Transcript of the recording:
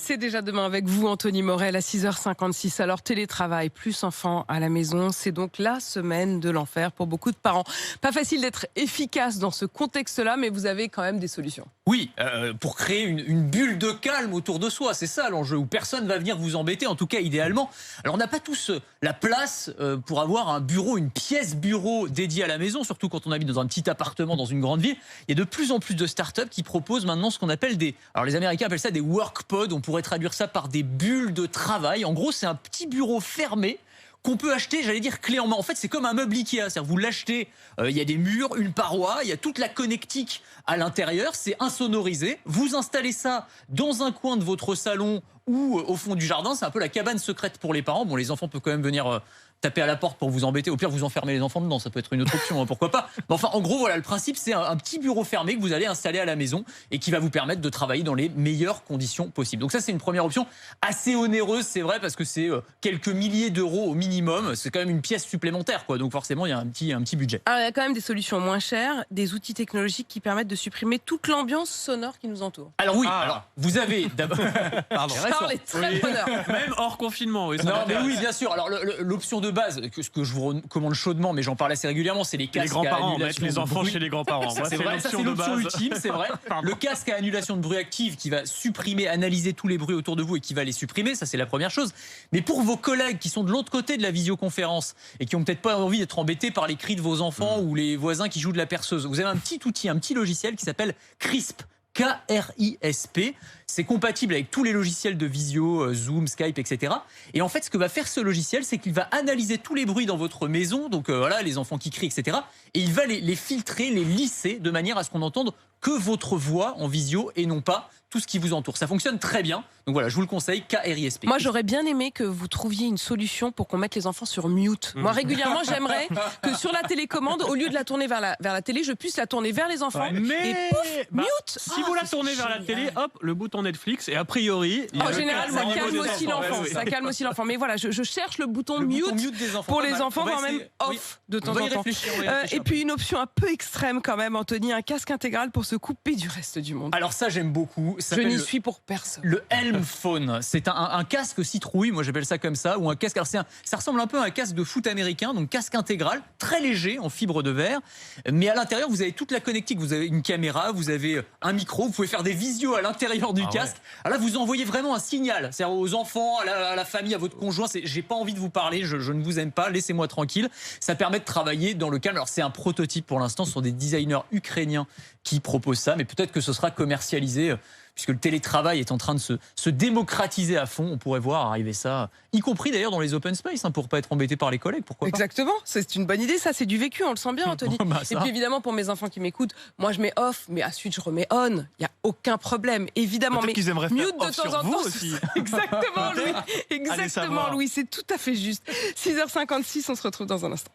C'est déjà demain avec vous, Anthony Morel, à 6h56. Alors, télétravail plus enfants à la maison, c'est donc la semaine de l'enfer pour beaucoup de parents. Pas facile d'être efficace dans ce contexte-là, mais vous avez quand même des solutions. Oui, pour créer une bulle de calme autour de soi, c'est ça l'enjeu, où personne ne va venir vous embêter, en tout cas idéalement. Alors on n'a pas tous la place pour avoir un bureau, une pièce bureau dédiée à la maison, surtout quand on habite dans un petit appartement dans une grande ville. Il y a de plus en plus de startups qui proposent maintenant ce qu'on appelle alors les Américains appellent ça des workpods, on pourrait traduire ça par des bulles de travail. En gros, c'est un petit bureau fermé qu'on peut acheter, j'allais dire clé en main. En fait, c'est comme un meuble Ikea. C'est-à-dire, vous l'achetez, il y a des murs, une paroi, il y a toute la connectique à l'intérieur, c'est insonorisé. Vous installez ça dans un coin de votre salon ou au fond du jardin. C'est un peu la cabane secrète pour les parents. Bon, les enfants peuvent quand même venir taper à la porte pour vous embêter. Au pire, vous enfermez les enfants dedans. Ça peut être une autre option, hein, pourquoi pas. Mais enfin, en gros, voilà, le principe, c'est un petit bureau fermé que vous allez installer à la maison et qui va vous permettre de travailler dans les meilleures conditions possibles. Donc ça, c'est une première option assez onéreuse, c'est vrai, parce que c'est quelques milliers d'euros au minimum. C'est quand même une pièce supplémentaire, quoi. Donc forcément, il y a un petit budget. Alors, il y a quand même des solutions moins chères, des outils technologiques qui permettent de supprimer toute l'ambiance sonore qui nous entoure. Alors oui, alors vous avez d'abord... Charles est très bonheur. Même hors confinement. Oui, non, mais oui, bien sûr. Alors l'option de base, ce que je vous recommande chaudement, mais j'en parle assez régulièrement, c'est les casques les grands-parents, à annulation mettre les enfants de bruit. chez les grands-parents. C'est vrai, ça c'est l'option ultime, c'est vrai. Le casque à annulation de bruit active qui va supprimer, analyser tous les bruits autour de vous et qui va les supprimer, ça c'est la première chose. Mais pour vos collègues qui sont de l'autre côté de la visioconférence et qui ont peut-être pas envie d'être embêtés par les cris de vos enfants ou les voisins qui jouent de la perceuse, vous avez un petit outil, un petit logiciel qui s'appelle Crisp. K-R-I-S-P, c'est compatible avec tous les logiciels de visio, Zoom, Skype, etc. Et en fait, ce que va faire ce logiciel, c'est qu'il va analyser tous les bruits dans votre maison, donc voilà, les enfants qui crient, etc. Et il va les filtrer, les lisser, de manière à ce qu'on n'entende que votre voix en visio et non pas tout ce qui vous entoure. Ça fonctionne très bien. Donc voilà, je vous le conseille, K-R-I-S-P. Moi, j'aurais bien aimé que vous trouviez une solution pour qu'on mette les enfants sur mute. Moi, régulièrement, j'aimerais que sur la télécommande, au lieu de la tourner vers la télé, je puisse la tourner vers les enfants. Mais et pouf, mute. Si vous la tournez vers la télé, hop, le bouton Netflix, et a priori... En général, ça calme aussi l'enfant. Ça calme aussi l'enfant. Mais voilà, je cherche le bouton mute des enfants, pour les enfants, voire même off de temps en temps. Et puis une option un peu extrême quand même, Anthony, un casque intégral pour se couper du reste du monde. Alors ça, j'aime beaucoup. Je n'y suis pour personne. Le Helm Phone, c'est un casque citrouille, moi j'appelle ça comme ça, ou un casque. Alors ça ressemble un peu à un casque de foot américain, donc casque intégral, très léger en fibre de verre, mais à l'intérieur vous avez toute la connectique, vous avez une caméra, vous avez un micro, vous pouvez faire des visios à l'intérieur du casque. Ouais. Alors là vous envoyez vraiment un signal, c'est-à-dire aux enfants, à la famille, à votre conjoint, j'ai pas envie de vous parler, je ne vous aime pas, laissez-moi tranquille. Ça permet de travailler dans le calme. Alors c'est un prototype pour l'instant, ce sont des designers ukrainiens qui proposent ça, mais peut-être que ce sera commercialisé puisque le télétravail est en train de se démocratiser à fond. On pourrait voir arriver ça, y compris d'ailleurs dans les open space, pour ne pas être embêté par les collègues, pourquoi pas. Exactement, c'est une bonne idée, ça c'est du vécu, on le sent bien, Anthony. Et puis évidemment pour mes enfants qui m'écoutent, moi je mets off, mais ensuite je remets on, il n'y a aucun problème, évidemment. Mais qu'ils aimeraient faire mute off de temps sur en vous temps. aussi. Exactement, Louis. Exactement, Louis, c'est tout à fait juste. 6h56, on se retrouve dans un instant.